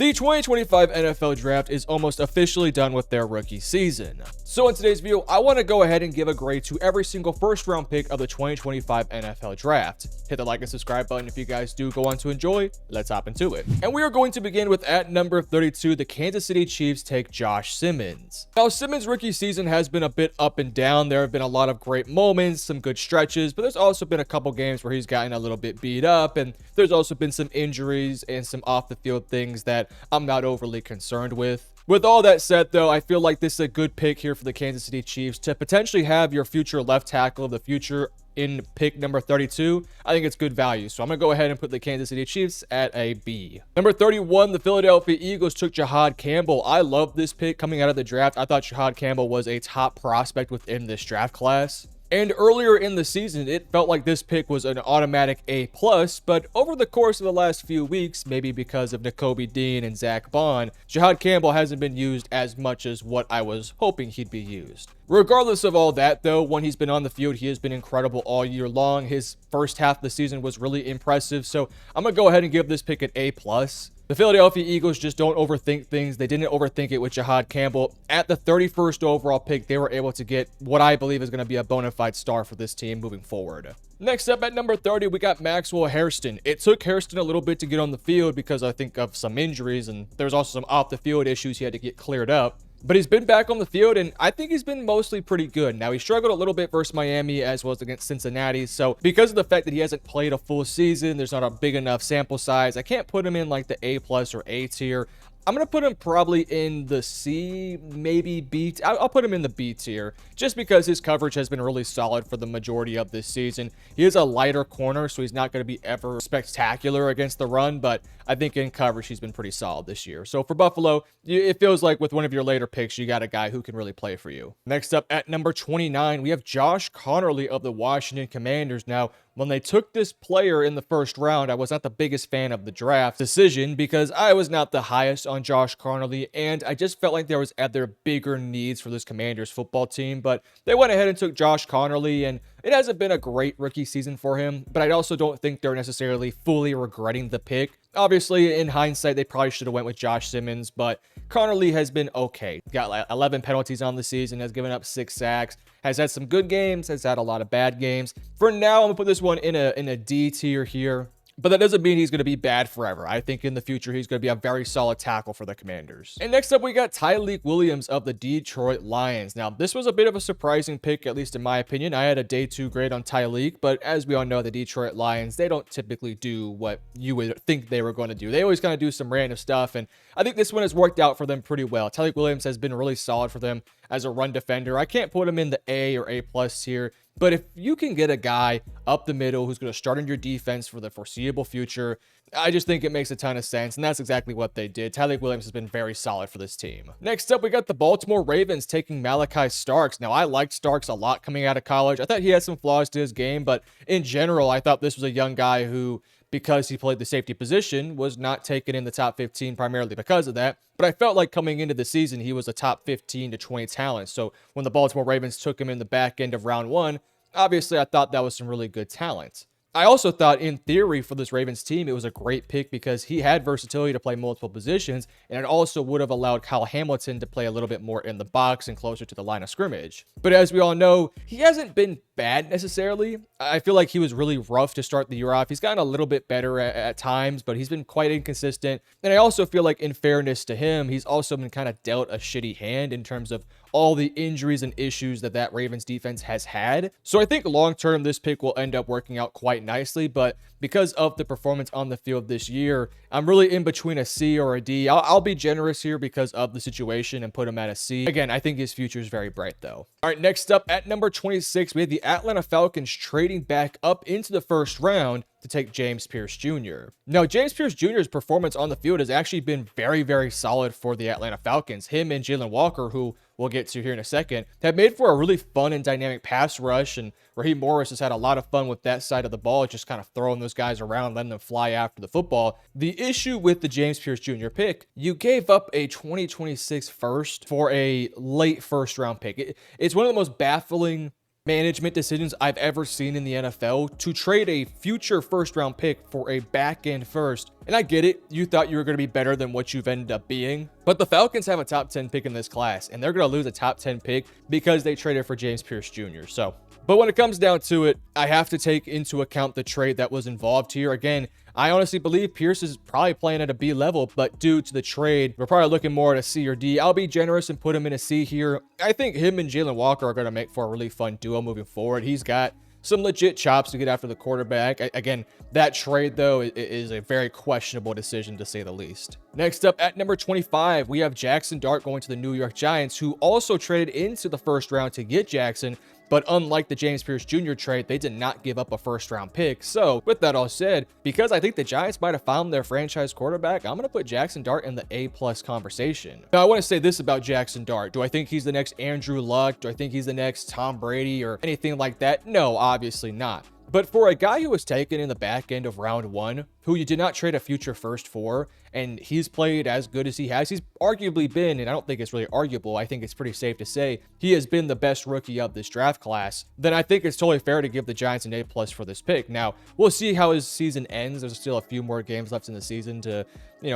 The 2025 NFL Draft is almost officially done with their rookie season. So in today's video, I want to go ahead and give a grade to every single first round pick of the 2025 NFL Draft. Hit the like and subscribe button if you guys do go on to enjoy. Let's hop into it. And we are going to begin with at number 32, the Kansas City Chiefs take Josh Simmons. Now, Simmons' rookie season has been a bit up and down. There have been a lot of great moments, some good stretches, but there's also been a couple games where he's gotten a little bit beat up, and there's also been some injuries and some off the field things that I'm not overly concerned with. With all that said, though, I feel like this is a good pick here for the Kansas City Chiefs to potentially have your future left tackle of the future in pick number 32. I think it's good value. So I'm going to go ahead and put the Kansas City Chiefs at a B. Number 31, the Philadelphia Eagles took Jahad Campbell. I love this pick coming out of the draft. I thought Jahad Campbell was a top prospect within this draft class. And earlier in the season, it felt like this pick was an automatic A+, but over the course of the last few weeks, maybe because of Nakobe Dean and Zach Bond, Jahad Campbell hasn't been used as much as what I was hoping he'd be used. Regardless of all that, though, when he's been on the field, he has been incredible all year long. His first half of the season was really impressive, so I'm going to go ahead and give this pick an A+. The Philadelphia Eagles just don't overthink things. They didn't overthink it with Jahad Campbell. At the 31st overall pick, they were able to get what I believe is going to be a bona fide star for this team moving forward. Next up at number 30, we got Maxwell Hairston. It took Hairston a little bit to get on the field because I think of some injuries, and there's also some off the field issues he had to get cleared up. But he's been back on the field, and I think he's been mostly pretty good. Now, he struggled a little bit versus Miami as well as against Cincinnati. So because of the fact that he hasn't played a full season, there's not a big enough sample size. I can't put him in like the A+ or A tier. I'm going to put him probably in the C, maybe B. I'll put him in the B tier just because his coverage has been really solid for the majority of this season. He is a lighter corner, so he's not going to be ever spectacular against the run, but I think in coverage he's been pretty solid this year. So for Buffalo, it feels like with one of your later picks, you got a guy who can really play for you. Next up at number 29, we have Josh Conerly of the Washington Commanders. Now, when they took this player in the first round, I was not the biggest fan of the draft decision because I was not the highest on Josh Conerly, and I just felt like there was other bigger needs for this Commanders football team, but they went ahead and took Josh Conerly, and it hasn't been a great rookie season for him, but I also don't think they're necessarily fully regretting the pick. Obviously, in hindsight, they probably should have went with Josh Simmons, but Conerly has been okay. Got like 11 penalties on the season, has given up 6 sacks, has had some good games, has had a lot of bad games. For now, I'm going to put this one in a D tier here. But that doesn't mean he's going to be bad forever. I think in the future, he's going to be a very solid tackle for the Commanders. And next up, we got Tyleik Williams of the Detroit Lions. Now, this was a bit of a surprising pick, at least in my opinion. I had a day 2 grade on Tyleik, but as we all know, the Detroit Lions, they don't typically do what you would think they were going to do. They always kind of do some random stuff, and I think this one has worked out for them pretty well. Tyleik Williams has been really solid for them as a run defender. I can't put him in the A or A+ tier, but if you can get a guy up the middle who's going to start in your defense for the foreseeable future, I just think it makes a ton of sense, and that's exactly what they did. Tyleik Williams has been very solid for this team. Next up, we got the Baltimore Ravens taking Malachi Starks. Now, I liked Starks a lot coming out of college. I thought he had some flaws to his game, but in general, I thought this was a young guy who, because he played the safety position, was not taken in the top 15 primarily because of that. But I felt like coming into the season, he was a top 15 to 20 talent. So when the Baltimore Ravens took him in the back end of round 1, obviously I thought that was some really good talent. I also thought in theory for this Ravens team, it was a great pick because he had versatility to play multiple positions, and it also would have allowed Kyle Hamilton to play a little bit more in the box and closer to the line of scrimmage. But as we all know, he hasn't been bad necessarily. I feel like he was really rough to start the year off. He's gotten a little bit better at times, but he's been quite inconsistent. And I also feel like in fairness to him, he's also been kind of dealt a shitty hand in terms of all the injuries and issues that Ravens defense has had. So I think long-term, this pick will end up working out quite nicely, but because of the performance on the field this year, I'm really in between a C or a D. I'll be generous here because of the situation and put him at a C. Again, I think his future is very bright though. All right, next up at number 26, we have the Atlanta Falcons trading back up into the first round to take James Pierce Jr. Now, James Pierce Jr.'s performance on the field has actually been very, very solid for the Atlanta Falcons. Him and Jalen Walker, who we'll get to here in a second, have made for a really fun and dynamic pass rush, and Raheem Morris has had a lot of fun with that side of the ball, just kind of throwing those guys around, letting them fly after the football. The issue with the James Pierce Jr. pick, you gave up a 2026 first for a late first round pick. It's one of the most baffling management decisions I've ever seen in the NFL to trade a future first round pick for a back end first. And I get it, you thought you were going to be better than what you've ended up being, but the Falcons have a top 10 pick in this class, and they're going to lose a top 10 pick because they traded for James Pierce Jr. But when it comes down to it, I have to take into account the trade that was involved here. Again, I honestly believe Pierce is probably playing at a B level, but due to the trade, we're probably looking more at a C or D. I'll be generous and put him in a C here. I think him and Jalen Walker are going to make for a really fun duo moving forward. He's got some legit chops to get after the quarterback. Again, that trade, though, is a very questionable decision, to say the least. Next up, at number 25, we have Jackson Dart going to the New York Giants, who also traded into the first round to get Jackson. But unlike the James Pierce Jr. trade, they did not give up a first-round pick. So with that all said, because I think the Giants might have found their franchise quarterback, I'm going to put Jackson Dart in the A+ conversation. Now, I want to say this about Jackson Dart. Do I think he's the next Andrew Luck? Do I think he's the next Tom Brady or anything like that? No, obviously not. But for a guy who was taken in the back end of round 1, who you did not trade a future first for, and he's played as good as he has, he's arguably been, and I don't think it's really arguable, I think it's pretty safe to say, he has been the best rookie of this draft class, then I think it's totally fair to give the Giants an A+ for this pick. Now, we'll see how his season ends. There's still a few more games left in the season to,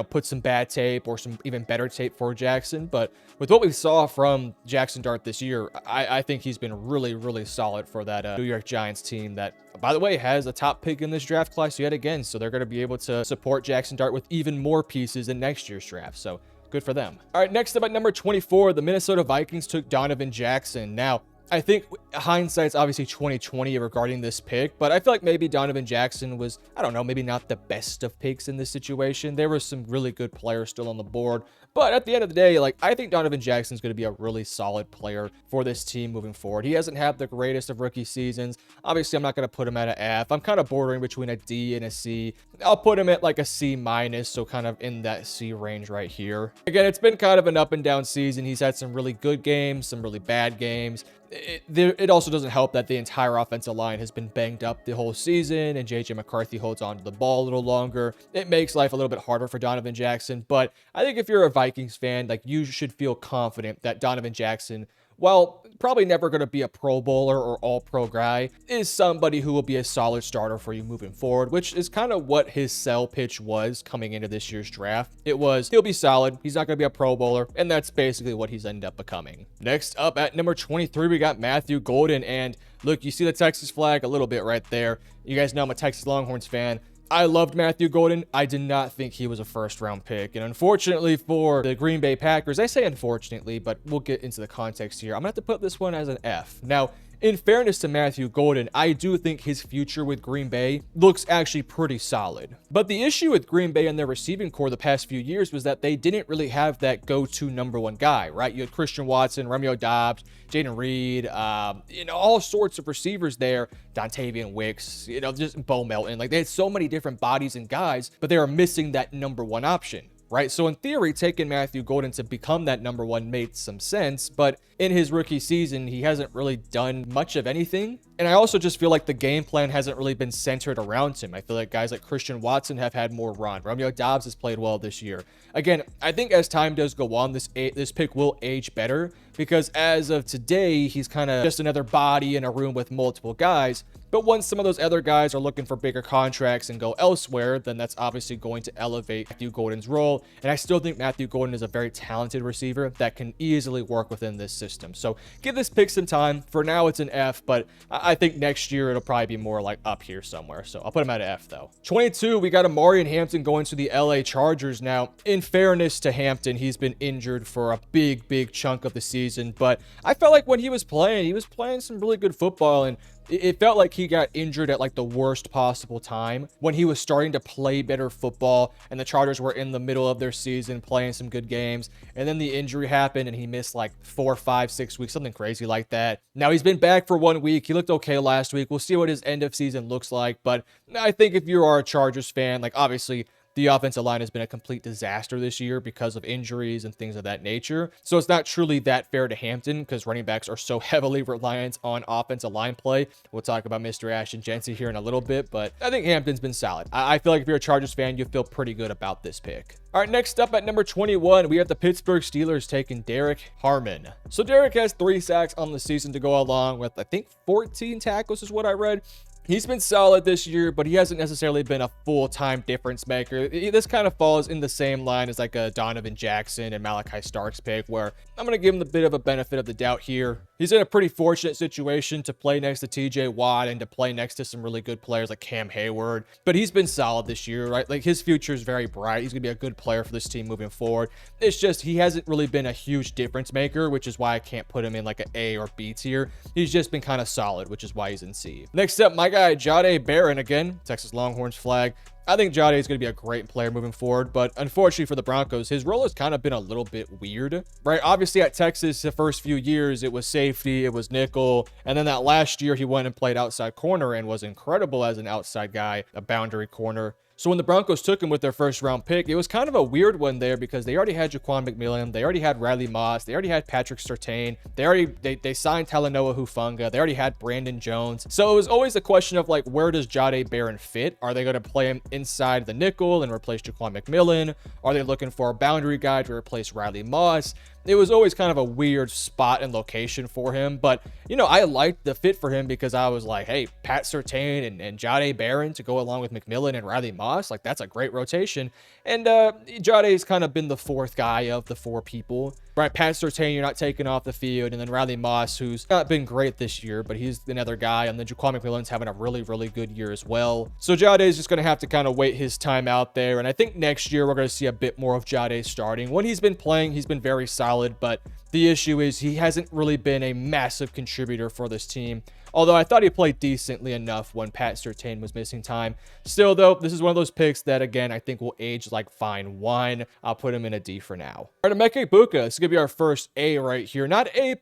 put some bad tape or some even better tape for Jackson. But with what we saw from Jackson Dart this year, I think he's been really, really solid for that New York Giants team that, by the way, has a top pick in this draft class yet again. So they're going to be able to support Jackson Dart with even more pieces in next year's draft. So good for them. All right, next up at number 24, the Minnesota Vikings took Donovan Jackson. Now, I think hindsight's obviously 2020 regarding this pick, but I feel like maybe Donovan Jackson was, I don't know, maybe not the best of picks in this situation. There were some really good players still on the board, but at the end of the day, I think Donovan Jackson's going to be a really solid player for this team moving forward. He hasn't had the greatest of rookie seasons. Obviously, I'm not going to put him at an F. I'm kind of bordering between a D and a C. I'll put him at like a C-, so kind of in that C range right here. Again, it's been kind of an up and down season. He's had some really good games, some really bad games. It also doesn't help that the entire offensive line has been banged up the whole season, and JJ McCarthy holds on to the ball a little longer. It makes life a little bit harder for Donovan Jackson, but I think if you're a Vikings fan, you should feel confident that Donovan Jackson, while probably never going to be a Pro Bowler or All-Pro guy, is somebody who will be a solid starter for you moving forward, which is kind of what his sell pitch was coming into this year's draft. It was, he'll be solid, he's not going to be a Pro Bowler, and that's basically what he's ended up becoming. Next up at number 23, we got Matthew Golden, and look, you see the Texas flag a little bit right there. You guys know I'm a Texas Longhorns fan. I loved Matthew Golden. I did not think he was a first-round pick. And unfortunately for the Green Bay Packers, I say unfortunately, but we'll get into the context here. I'm going to have to put this one as an F. Now, in fairness to Matthew Golden, I do think his future with Green Bay looks actually pretty solid. But the issue with Green Bay and their receiving core the past few years was that they didn't really have that go-to number one guy, right? You had Christian Watson, Romeo Doubs, Jaden Reed, all sorts of receivers there, Dontavian Wicks, just Bo Melton. They had so many different bodies and guys, but they were missing that number one option. Right? So in theory, taking Matthew Golden to become that number one made some sense, but in his rookie season, he hasn't really done much of anything. And I also just feel like the game plan hasn't really been centered around him. I feel like guys like Christian Watson have had more run. Romeo Doubs has played well this year. Again, I think as time does go on, this pick will age better because as of today, he's kind of just another body in a room with multiple guys. But once some of those other guys are looking for bigger contracts and go elsewhere, then that's obviously going to elevate Matthew Golden's role. And I still think Matthew Golden is a very talented receiver that can easily work within this system. So give this pick some time. For now, it's an F, but I think next year it'll probably be more like up here somewhere. So I'll put him at an F though. 22, we got Amari Hampton going to the LA Chargers. Now, in fairness to Hampton, he's been injured for a big chunk of the season, but I felt like when he was playing some really good football, and it felt like he got injured at the worst possible time when he was starting to play better football and the Chargers were in the middle of their season playing some good games. And then the injury happened and he missed 4, 5, 6 weeks, something crazy like that. Now he's been back for 1 week. He looked okay last week. We'll see what his end of season looks like. But I think if you are a Chargers fan, obviously the offensive line has been a complete disaster this year because of injuries and things of that nature. So it's not truly that fair to Hampton because running backs are so heavily reliant on offensive line play. We'll talk about Mr. Ashton Jency here in a little bit, but I think Hampton's been solid. I feel like if you're a Chargers fan, you feel pretty good about this pick. All right, next up at number 21, we have the Pittsburgh Steelers taking Derek Harmon. So Derek has 3 sacks on the season to go along with, I think, 14 tackles is what I read. He's been solid this year, but he hasn't necessarily been a full-time difference maker. This kind of falls in the same line as like a Donovan Jackson and Malachi Starks pick, where I'm going to give him a bit of a benefit of the doubt here. He's in a pretty fortunate situation to play next to TJ Watt and to play next to some really good players like Cam Hayward, but he's been solid this year, right? Like his future is very bright. He's going to be a good player for this team moving forward. It's just he hasn't really been a huge difference maker, which is why I can't put him in like an A or B tier. He's just been kind of solid, which is why he's in C. Next up, my guy Jahdae Barron, again, Texas Longhorns flag. I think Jahdae is going to be a great player moving forward, but unfortunately for the Broncos, his role has kind of been a little bit weird, right? Obviously at Texas, the first few years, it was safety, it was nickel, and then that last year, he went and played outside corner and was incredible as an outside guy, a boundary corner. So when the Broncos took him with their first round pick, it was kind of a weird one there because they already had Jaquan McMillan, they already had Riley Moss, they already had Patrick Surtain, they signed Talanoa Hufanga, they already had Brandon Jones. So it was always a question of like, where does Jahdae Barron fit? Are they going to play him inside the nickel and replace Jaquan McMillan? Are they looking for a boundary guy to replace Riley Moss? It was always kind of a weird spot and location for him, but you know, I liked the fit for him because I was like, hey, Pat Surtain and Jahdae Barron to go along with McMillan and Riley Moss, like that's a great rotation. And Jahdae's kind of been the 4th guy of the 4 people, right? Pat Surtain, you're not taking off the field, and then Riley Moss, who's not been great this year, but he's another guy, and then Jaquan McMillan's having a really, really good year as well. So Jahdae's just going to have to kind of wait his time out there, and I think next year we're going to see a bit more of Jahdae starting. When he's been playing, he's been very solid, but the issue is he hasn't really been a massive contributor for this team. Although I thought he played decently enough when Pat Surtain was missing time. Still, though, this is one of those picks that, again, I think will age like fine wine. I'll put him in a D for now. All right, Emeka Egbuka. This is going to be our first A right here. Not A+,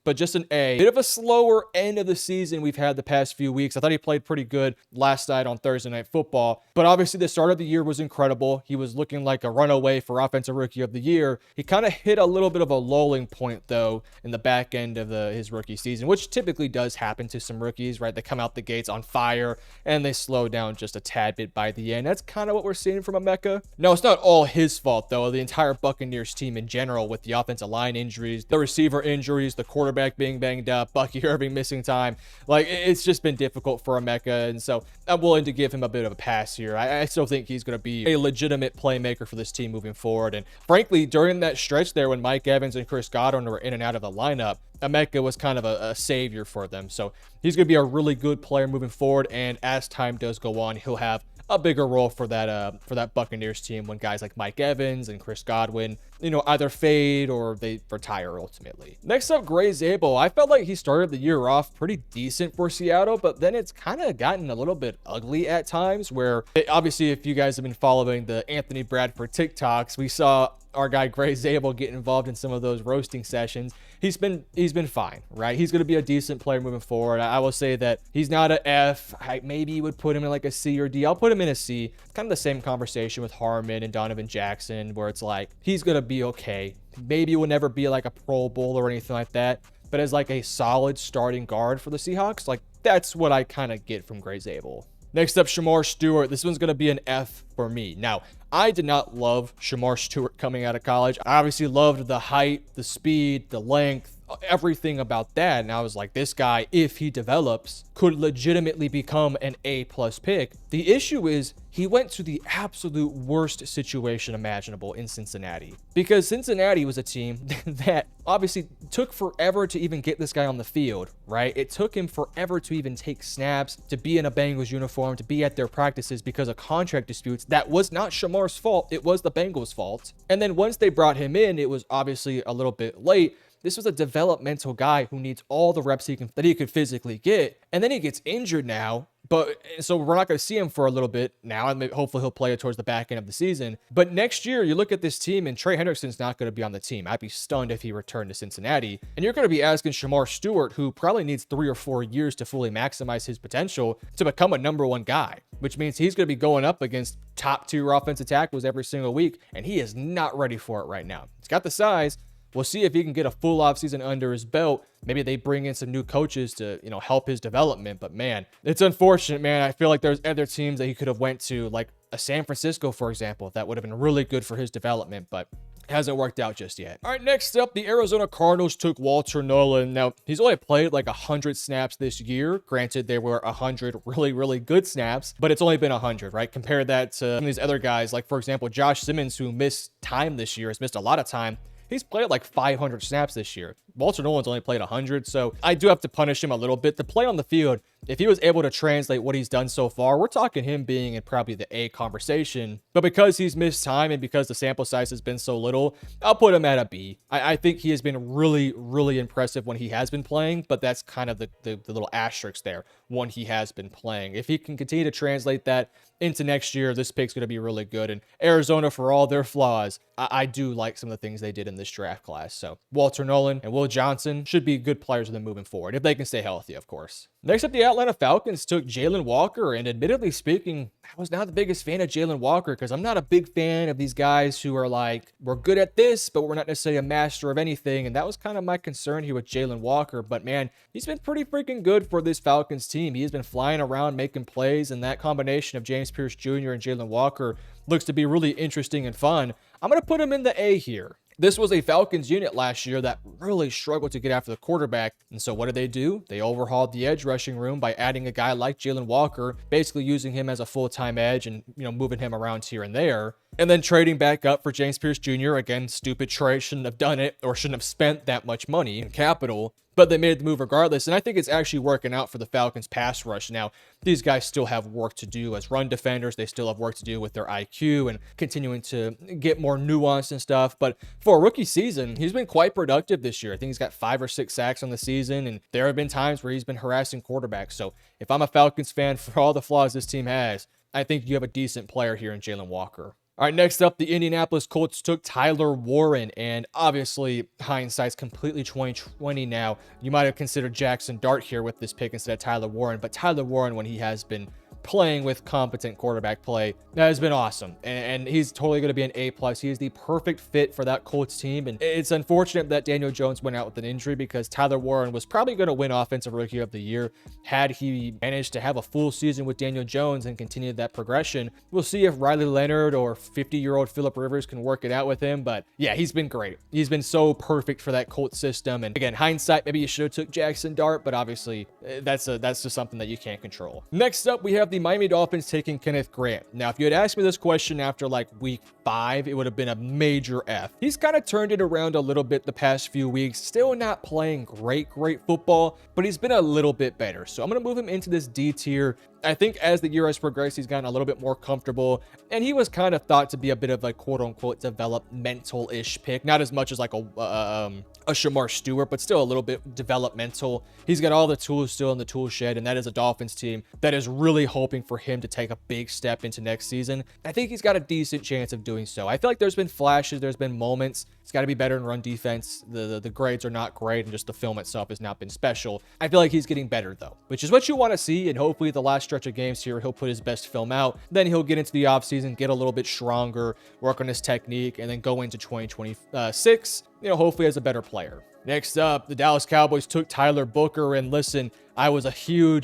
but just an A. Bit of a slower end of the season we've had the past few weeks. I thought he played pretty good last night on Thursday Night Football, but obviously the start of the year was incredible. He was looking like a runaway for Offensive Rookie of the Year. He kind of hit a little bit of a lulling point, though, in the back end of his rookie season, which typically does happen to some rookies, right? They come out the gates on fire, and they slow down just a tad bit by the end. That's kind of what we're seeing from Emeka. No, it's not all his fault, though. The entire Buccaneers team in general, with the offensive line injuries, the receiver injuries, the quarterback being banged up, Bucky Irving missing time. Like, it's just been difficult for Emeka, and so I'm willing to give him a bit of a pass here. I still think he's going to be a legitimate playmaker for this team moving forward, and frankly, during that stretch there when Mike Evans and Chris Godwin were in and out of the lineup, Emeka was kind of a savior for them. So he's going to be a really good player moving forward, and as time does go on, he'll have a bigger role for that Buccaneers team when guys like Mike Evans and Chris Godwin, you know, either fade or they retire ultimately. Next up, Gray Zabel. I felt like he started the year off pretty decent for Seattle, but then it's kind of gotten a little bit ugly at times where, obviously, if you guys have been following the Anthony Bradford TikToks, we saw our guy Gray Zabel get involved in some of those roasting sessions. He's been fine, right? He's going to be a decent player moving forward. I will say that he's not an F. I maybe would put him in like a C or D. I'll put him in a C. Kind of the same conversation with Harmon and Donovan Jackson, where it's like he's going to be okay. Maybe will never be like a Pro Bowl or anything like that, but as like a solid starting guard for the Seahawks, like that's what I kind of get from Gray Zabel. Next up, Shamar Stewart. This one's going to be an F for me. Now, I did not love Shamar Stewart coming out of college. I obviously loved the height, the speed, the length, everything about that. And I was like, this guy, if he develops, could legitimately become an A+ pick. The issue is he went to the absolute worst situation imaginable in Cincinnati, because Cincinnati was a team that obviously took forever to even get this guy on the field, right? It took him forever to even take snaps, to be in a Bengals uniform, to be at their practices because of contract disputes. That was not Shamar's fault. It was the Bengals' fault. And then once they brought him in, it was obviously a little bit late. This was a developmental guy who needs all the reps that he could physically get. And then he gets injured now But so we're not going to see him for a little bit now, and hopefully he'll play it towards the back end of the season. But next year, you look at this team, and Trey Hendrickson's not going to be on the team. I'd be stunned if he returned to Cincinnati. And you're going to be asking Shamar Stewart, who probably needs 3 or 4 years to fully maximize his potential, to become a #1 guy, which means he's going to be going up against top-tier offensive tackles every single week, and he is not ready for it right now. He's got the size. We'll see if he can get a full offseason under his belt. Maybe they bring in some new coaches to, help his development. But man, it's unfortunate, man. I feel like there's other teams that he could have went to, like a San Francisco, for example, that would have been really good for his development, but it hasn't worked out just yet. All right, next up, the Arizona Cardinals took Walter Nolan. Now, he's only played like 100 snaps this year. Granted, there were 100 really, really good snaps, but it's only been 100, right? Compare that to some of these other guys, like, for example, Josh Simmons, who missed time this year, has missed a lot of time. He's played like 500 snaps this year. Walter Nolan's only played 100, so I do have to punish him a little bit. To play on the field, if he was able to translate what he's done so far, we're talking him being in probably the A conversation. But because he's missed time and because the sample size has been so little, I'll put him at a B. I think he has been really, really impressive when he has been playing, but that's kind of the little asterisk there when he has been playing. If he can continue to translate that into next year, this pick's going to be really good. And Arizona, for all their flaws, I do like some of the things they did in this draft class. So Walter Nolan and Will Johnson should be good players with them moving forward, if they can stay healthy, of course. Next up, the Atlanta Falcons took Jalen Walker, and admittedly speaking, I was not the biggest fan of Jalen Walker because I'm not a big fan of these guys who are like, we're good at this, but we're not necessarily a master of anything, and that was kind of my concern here with Jalen Walker. But man, he's been pretty freaking good for this Falcons team. He has been flying around making plays, and that combination of James Pierce Jr. and Jalen Walker looks to be really interesting and fun. I'm going to put him in the A here. This was a Falcons unit last year that really struggled to get after the quarterback. And so what did they do? They overhauled the edge rushing room by adding a guy like Jalen Walker, basically using him as a full-time edge and, moving him around here and there. And then trading back up for James Pierce Jr. Again, stupid trade, shouldn't have done it or shouldn't have spent that much money in capital. But they made the move regardless, and I think it's actually working out for the Falcons pass rush. Now, these guys still have work to do as run defenders. They still have work to do with their IQ and continuing to get more nuance and stuff. But for a rookie season, he's been quite productive this year. I think he's got 5 or 6 sacks on the season, and there have been times where he's been harassing quarterbacks. So if I'm a Falcons fan, for all the flaws this team has, I think you have a decent player here in Jalen Walker. All right, next up, the Indianapolis Colts took Tyler Warren, and obviously hindsight's completely 2020 now. You might have considered Jackson Dart here with this pick instead of Tyler Warren, but Tyler Warren, when he has been playing with competent quarterback play, that has been awesome, and he's totally going to be an A+. He is the perfect fit for that Colts team, and it's unfortunate that Daniel Jones went out with an injury because Tyler Warren was probably going to win Offensive Rookie of the Year had he managed to have a full season with Daniel Jones and continued that progression. We'll see if Riley Leonard or 50-year-old Phillip Rivers can work it out with him, but yeah, he's been great. He's been so perfect for that Colts system, and again, hindsight, maybe you should have took Jackson Dart, but obviously that's just something that you can't control. Next up, we have the Miami Dolphins taking Kenneth Grant. Now, if you had asked me this question after like week 5, it would have been a major F. He's kind of turned it around a little bit the past few weeks. Still not playing great football, but he's been a little bit better. So I'm going to move him into this D tier. I think as the year has progressed, he's gotten a little bit more comfortable, and he was kind of thought to be a bit of a quote-unquote developmental-ish pick. Not as much as like a Shamar Stewart, but still a little bit developmental. He's got all the tools still in the tool shed, and that is a Dolphins team that is really hoping for him to take a big step into next season. I think he's got a decent chance of doing so. I feel like there's been flashes, there's been moments. It's got to be better in run defense. The grades are not great, and just the film itself has not been special. I feel like he's getting better, though, which is what you want to see, and hopefully the last stretch of games here, he'll put his best film out. Then he'll get into the offseason, get a little bit stronger, work on his technique, and then go into 2026, hopefully as a better player. Next up, the Dallas Cowboys took Tyler Booker, and listen, I was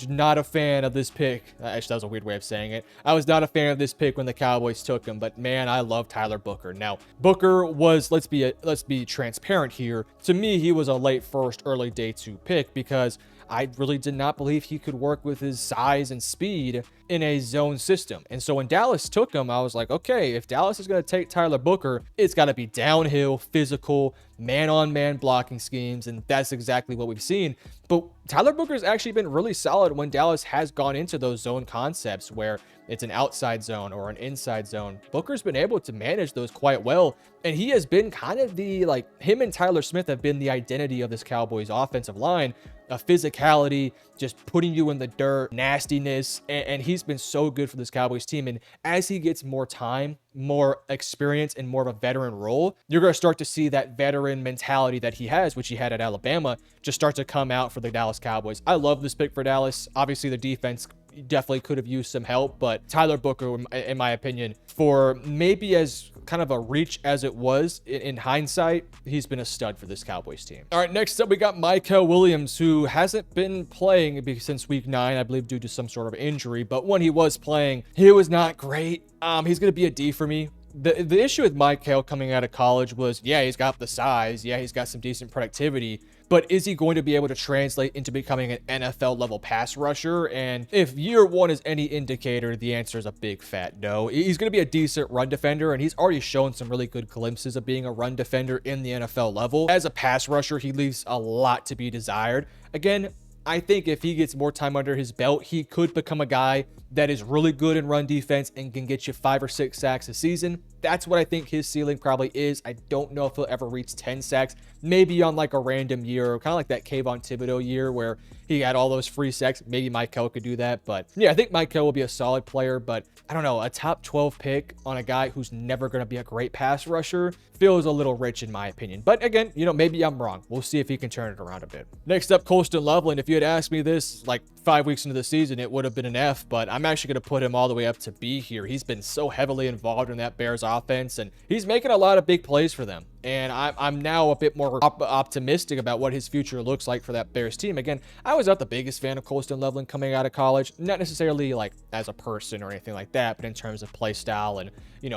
not a fan of this pick. Actually, that was a weird way of saying it. I was not a fan of this pick when the Cowboys took him, but man, I love Tyler Booker. Now, Booker was, let's be transparent here. To me, he was a late first, early day 2 pick because I really did not believe he could work with his size and speed in a zone system. And so when Dallas took him, I was like, okay, if Dallas is going to take Tyler Booker, it's got to be downhill, physical, man-on-man blocking schemes, and that's exactly what we've seen. But Tyler Booker's actually been really solid when Dallas has gone into those zone concepts where it's an outside zone or an inside zone. Booker's been able to manage those quite well, and he has been kind of the, like, him and Tyler Smith have been the identity of this Cowboys offensive line. A physicality, just putting you in the dirt, nastiness, and he's been so good for this Cowboys team. And as he gets more time, more experience, and more of a veteran role, you're going to start to see that veteran mentality that he has, which he had at Alabama, just start to come out for the Dallas Cowboys. I love this pick for Dallas. Obviously, the defense definitely could have used some help, but Tyler Booker, in my opinion, for maybe as kind of a reach as it was in hindsight, he's been a stud for this Cowboys team. All right, next up, we got Mykel Williams, who hasn't been playing since week 9, I believe, due to some sort of injury, but when he was playing, he was not great. He's going to be a D for me. The issue with Mykel coming out of college was, yeah, he's got the size, yeah, he's got some decent productivity, but is he going to be able to translate into becoming an NFL level pass rusher? And if year 1 is any indicator, the answer is a big fat no. He's going to be a decent run defender, and he's already shown some really good glimpses of being a run defender in the NFL level. As a pass rusher, he leaves a lot to be desired. Again, I think if he gets more time under his belt, he could become a guy that is really good in run defense and can get you 5 or 6 sacks a season. That's what I think his ceiling probably is. I don't know if he'll ever reach 10 sacks, maybe on like a random year, kind of like that Kayvon Thibodeau year where he had all those free sacks. Maybe Mykel could do that. But yeah, I think Mykel will be a solid player, but I don't know, a top 12 pick on a guy who's never going to be a great pass rusher feels a little rich in my opinion. But again, maybe I'm wrong. We'll see if he can turn it around a bit. Next up, Colston Loveland. If you had asked me this like 5 weeks into the season, it would have been an F, but I'm actually going to put him all the way up to B here. He's been so heavily involved in that Bears offense, and he's making a lot of big plays for them. And I'm now a bit more optimistic about what his future looks like for that Bears team. Again, I was not the biggest fan of Colston Loveland coming out of college, not necessarily like as a person or anything like that, but in terms of play style and,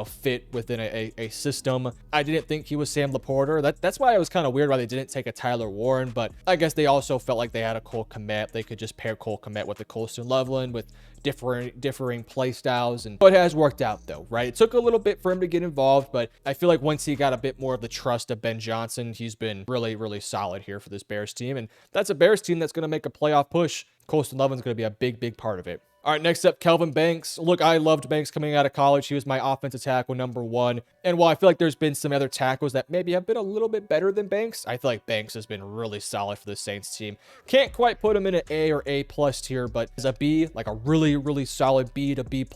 fit within a system. I didn't think he was Sam Laporta. That's why I was kind of weird why they didn't take a Tyler Warren, but I guess they also felt like they had a Cole Kmet. They could just pair Cole Kmet with the Colston Loveland with differing play styles, and it has worked out though, right? It took a little bit for him to get involved, but I feel like once he got a bit more of the trust of Ben Johnson, he's been really, really solid here for this Bears team, and that's a Bears team that's going to make a playoff push. Colston Loveland's going to be a big part of it. All right, next up, Kelvin Banks. Look, I loved Banks coming out of college. He was my offensive tackle #1. And while I feel like there's been some other tackles that maybe have been a little bit better than Banks, I feel like Banks has been really solid for the Saints team. Can't quite put him in an A or A+ tier, but as a B, like a really, really solid B to B+,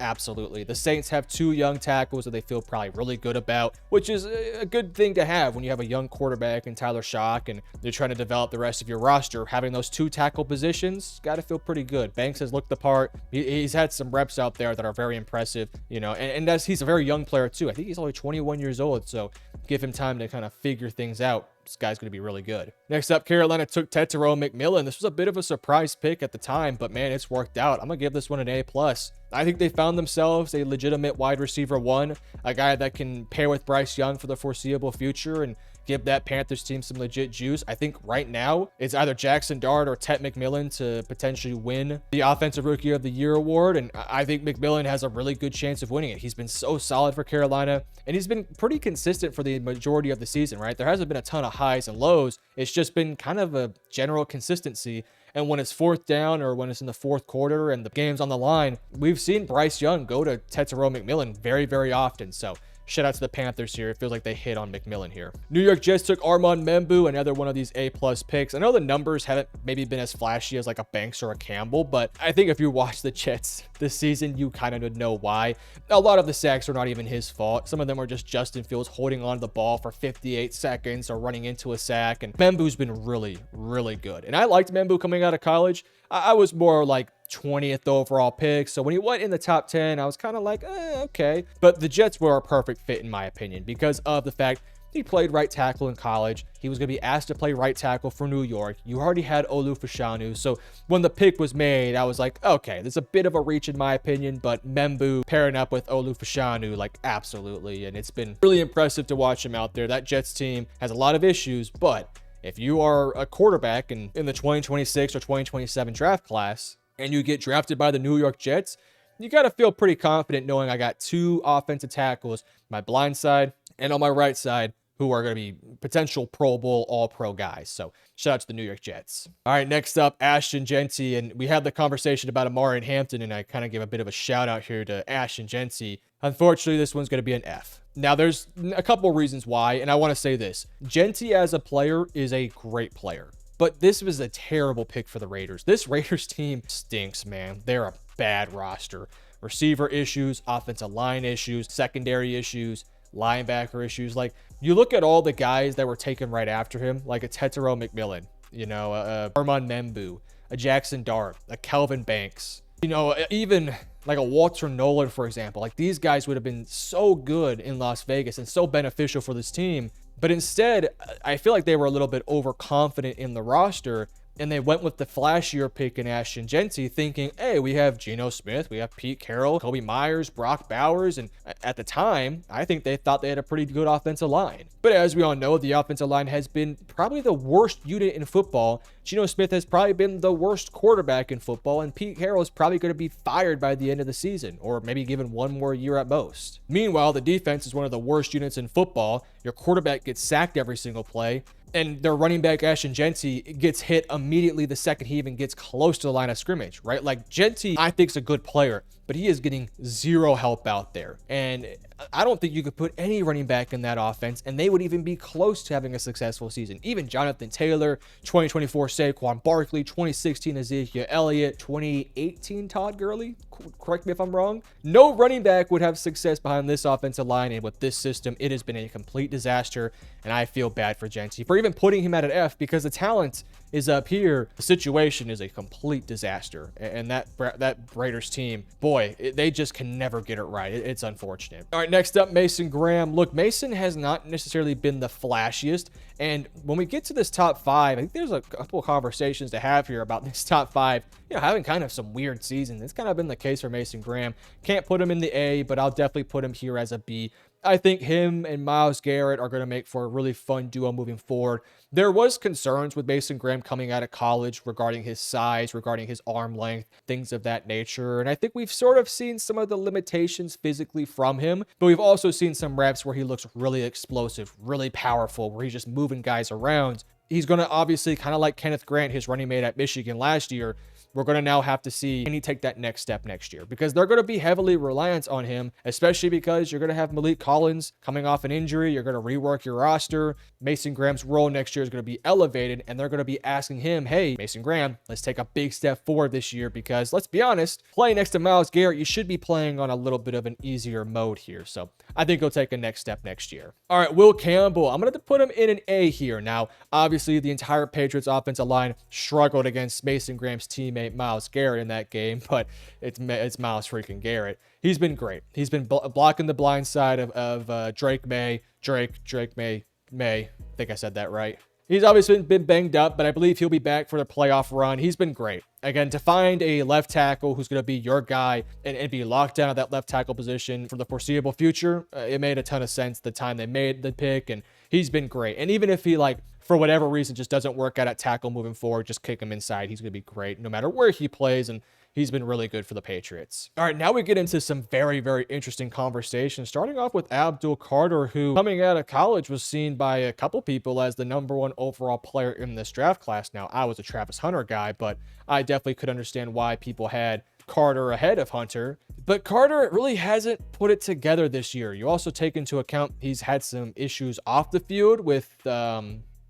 absolutely. The Saints have 2 young tackles that they feel probably really good about, which is a good thing to have when you have a young quarterback in Tyler Shock and you're trying to develop the rest of your roster. Having those 2 tackle positions, got to feel pretty good. Banks has looked the part. He's had some reps out there that are very impressive, and he's a very young player too. I think he's only 21 years old, so give him time to kind of figure things out. This guy's going to be really good. Next up, Carolina took Tetairoa McMillan. This was a bit of a surprise pick at the time, but man, it's worked out. I'm going to give this one an A+. I think they found themselves a legitimate wide receiver 1, a guy that can pair with Bryce Young for the foreseeable future and give that Panthers team some legit juice. I think right now it's either Jackson Dart or Tet McMillan to potentially win the Offensive Rookie of the Year award, and I think McMillan has a really good chance of winning it. He's been so solid for Carolina, and he's been pretty consistent for the majority of the season, right? There hasn't been a ton of highs and lows. It's just been kind of a general consistency. And when it's 4th down or when it's in the 4th quarter and the game's on the line, we've seen Bryce Young go to Tetairoa McMillan very, very often. So shout out to the Panthers here. It feels like they hit on McMillan here. New York Jets took Armand Membu, another one of these A+ picks. I know the numbers haven't maybe been as flashy as like a Banks or a Campbell, but I think if you watch the Jets this season, you kind of know why. A lot of the sacks are not even his fault. Some of them are just Justin Fields holding on to the ball for 58 seconds or running into a sack, and Membu's been really, really good. And I liked Membu coming out of college. I was more like 20th overall pick. So when he went in the top 10, I was kind of like, okay. But the Jets were a perfect fit in my opinion because of the fact he played right tackle in college. He was going to be asked to play right tackle for New York. You already had Olu Fashanu. So when the pick was made, I was like, okay, there's a bit of a reach in my opinion, but Membu pairing up with Olu Fashanu, like absolutely. And it's been really impressive to watch him out there. That Jets team has a lot of issues, but if you are a quarterback in the 2026 or 2027 draft class and you get drafted by the New York Jets, you got to feel pretty confident knowing I got 2 offensive tackles, my blind side and on my right side, who are going to be potential Pro Bowl, All-Pro guys. So shout out to the New York Jets. All right, next up, Ashton Jeanty. And we had the conversation about Amari and Hampton, and I kind of give a bit of a shout out here to Ashton Jeanty. Unfortunately, this one's going to be an F. Now, there's a couple of reasons why, and I want to say this. Jeanty as a player is a great player, but this was a terrible pick for the Raiders. This Raiders team stinks, man. They're a bad roster. Receiver issues, offensive line issues, secondary issues, linebacker issues. Like, you look at all the guys that were taken right after him, like a Tetero McMillan, you know, a Armand Membu, a Jackson Dart, a Kelvin Banks, you know, even like a Walter Nolan, for example. Like, these guys would have been so good in Las Vegas and so beneficial for this team. But instead, I feel like they were a little bit overconfident in the roster, and they went with the flashier pick in Ashton Jeanty, thinking, hey, we have Geno Smith, we have Pete Carroll, Kobe Myers, Brock Bowers, and at the time, I think they thought they had a pretty good offensive line. But as we all know, the offensive line has been probably the worst unit in football. Geno Smith has probably been the worst quarterback in football, and Pete Carroll is probably going to be fired by the end of the season, or maybe given one more year at most. Meanwhile, the defense is one of the worst units in football. Your quarterback gets sacked every single play, and their running back, Ashton Jeanty, gets hit immediately the second he even gets close to the line of scrimmage, right? Like, Jeanty, I think, is a good player, but he is getting zero help out there. And I don't think you could put any running back in that offense, and they would even be close to having a successful season. Even Jonathan Taylor, 2024 Saquon Barkley, 2016 Ezekiel Elliott, 2018 Todd Gurley, correct me if I'm wrong. No running back would have success behind this offensive line, and with this system, it has been a complete disaster, and I feel bad for Jeanty for even putting him at an F, because the talent is up here. The situation is a complete disaster, and that Raiders team, boy, they just can never get it right. It's unfortunate. All right, next up, Mason Graham. Look, Mason has not necessarily been the flashiest, and when we get to this top five, I think there's a couple of conversations to have here about this top five, you know, having kind of some weird seasons. It's kind of been the case for Mason Graham. Can't put him in the A, but I'll definitely put him here as a B. I think him and Myles Garrett are going to make for a really fun duo moving forward. There was concerns with Mason Graham coming out of college regarding his size, regarding his arm length, things of that nature. And I think we've sort of seen some of the limitations physically from him, but we've also seen some reps where he looks really explosive, really powerful, where he's just moving guys around. He's going to obviously, kind of like Kenneth Grant, his running mate at Michigan last year, we're going to now have to see, can he take that next step next year? Because they're going to be heavily reliant on him, especially because you're going to have Malik Collins coming off an injury. You're going to rework your roster. Mason Graham's role next year is going to be elevated, and they're going to be asking him, hey, Mason Graham, let's take a big step forward this year, because let's be honest, playing next to Myles Garrett, you should be playing on a little bit of an easier mode here. So I think he'll take a next step next year. All right, Will Campbell, I'm going to put him in an A here. Now, obviously, the entire Patriots offensive line struggled against Mason Graham's teammate Myles Garrett in that game, but it's Myles freaking Garrett. He's been great. He's been blocking the blind side of Drake May. I think I said that right. He's obviously been banged up, but I believe he'll be back for the playoff run. He's been great. Again, to find a left tackle who's going to be your guy and be locked down at that left tackle position for the foreseeable future, it made a ton of sense the time they made the pick, and he's been great. And even if he, like, for whatever reason, just doesn't work out at tackle moving forward, just kick him inside. He's going to be great no matter where he plays, and he's been really good for the Patriots. All right, now we get into some very, very interesting conversations, starting off with Abdul Carter, who coming out of college was seen by a couple people as the #1 overall player in this draft class. Now, I was a Travis Hunter guy, but I definitely could understand why people had Carter ahead of Hunter. But Carter really hasn't put it together this year. You also take into account he's had some issues off the field with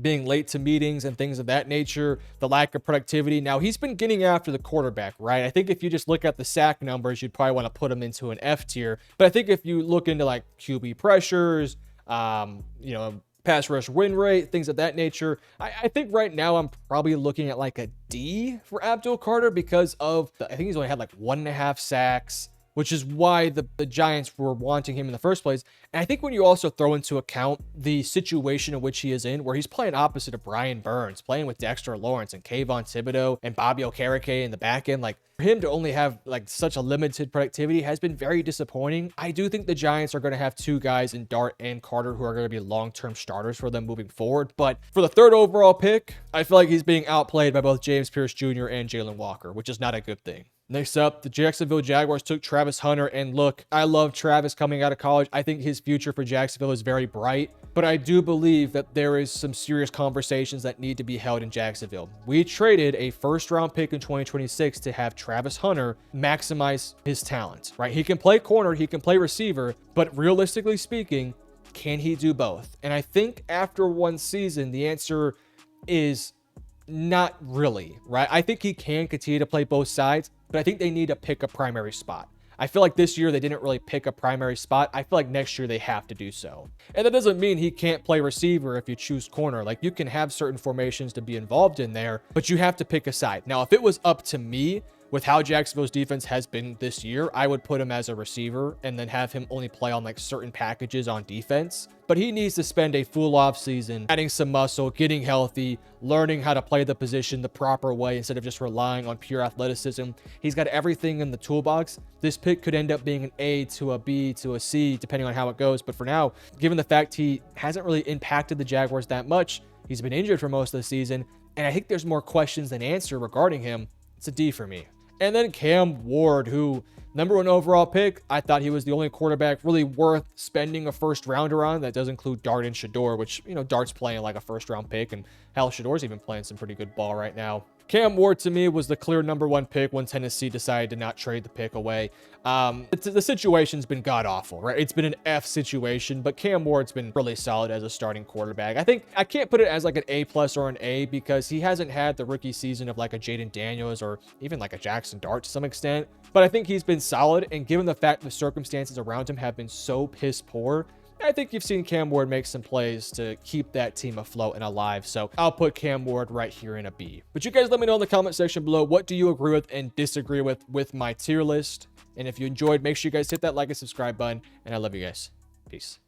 being late to meetings and things of that nature, the lack of productivity. Now, he's been getting after the quarterback, right? I think if you just look at the sack numbers, you'd probably want to put him into an F tier. But I think if you look into like QB pressures, pass rush win rate, things of that nature, I think right now I'm probably looking at like a D for Abdul Carter because of, I think he's only had like 1.5 sacks, which is why the Giants were wanting him in the first place. And I think when you also throw into account the situation in which he is in, where he's playing opposite of Brian Burns, playing with Dexter Lawrence and Kayvon Thibodeau and Bobby Okereke in the back end, like for him to only have like such a limited productivity has been very disappointing. I do think the Giants are going to have two guys in Dart and Carter who are going to be long-term starters for them moving forward. But for the 3rd overall pick, I feel like he's being outplayed by both James Pierce Jr. and Jalen Walker, which is not a good thing. Next up, the Jacksonville Jaguars took Travis Hunter, and look, I love Travis coming out of college. I think his future for Jacksonville is very bright, but I do believe that there is some serious conversations that need to be held in Jacksonville. We traded a first-round pick in 2026 to have Travis Hunter maximize his talent, right? He can play corner, he can play receiver, but realistically speaking, can he do both? And I think after one season, the answer is not really, right? I think he can continue to play both sides, but I think they need to pick a primary spot. I feel like this year they didn't really pick a primary spot. I feel like next year they have to do so. And that doesn't mean he can't play receiver if you choose corner. Like, you can have certain formations to be involved in there, but you have to pick a side. Now, if it was up to me, with how Jacksonville's defense has been this year, I would put him as a receiver and then have him only play on like certain packages on defense. But he needs to spend a full off season adding some muscle, getting healthy, learning how to play the position the proper way instead of just relying on pure athleticism. He's got everything in the toolbox. This pick could end up being an A to a B to a C, depending on how it goes. But for now, given the fact he hasn't really impacted the Jaguars that much, he's been injured for most of the season, and I think there's more questions than answer regarding him, it's a D for me. And then Cam Ward, who, #1 overall pick, I thought he was the only quarterback really worth spending a first rounder on. That does include Dart and Shador, which, you know, Dart's playing like a first round pick, and hell, Shador's even playing some pretty good ball right now. Cam Ward, to me, was the clear #1 pick when Tennessee decided to not trade the pick away. The situation's been god-awful, right? It's been an F situation, but Cam Ward's been really solid as a starting quarterback. I think I can't put it as like an A+ or an A because he hasn't had the rookie season of like a Jaden Daniels or even like a Jackson Dart to some extent, but I think he's been solid, and given the fact the circumstances around him have been so piss poor, I think you've seen Cam Ward make some plays to keep that team afloat and alive. So I'll put Cam Ward right here in a B. But you guys let me know in the comment section below, what do you agree with and disagree with my tier list? And if you enjoyed, make sure you guys hit that like and subscribe button. And I love you guys. Peace.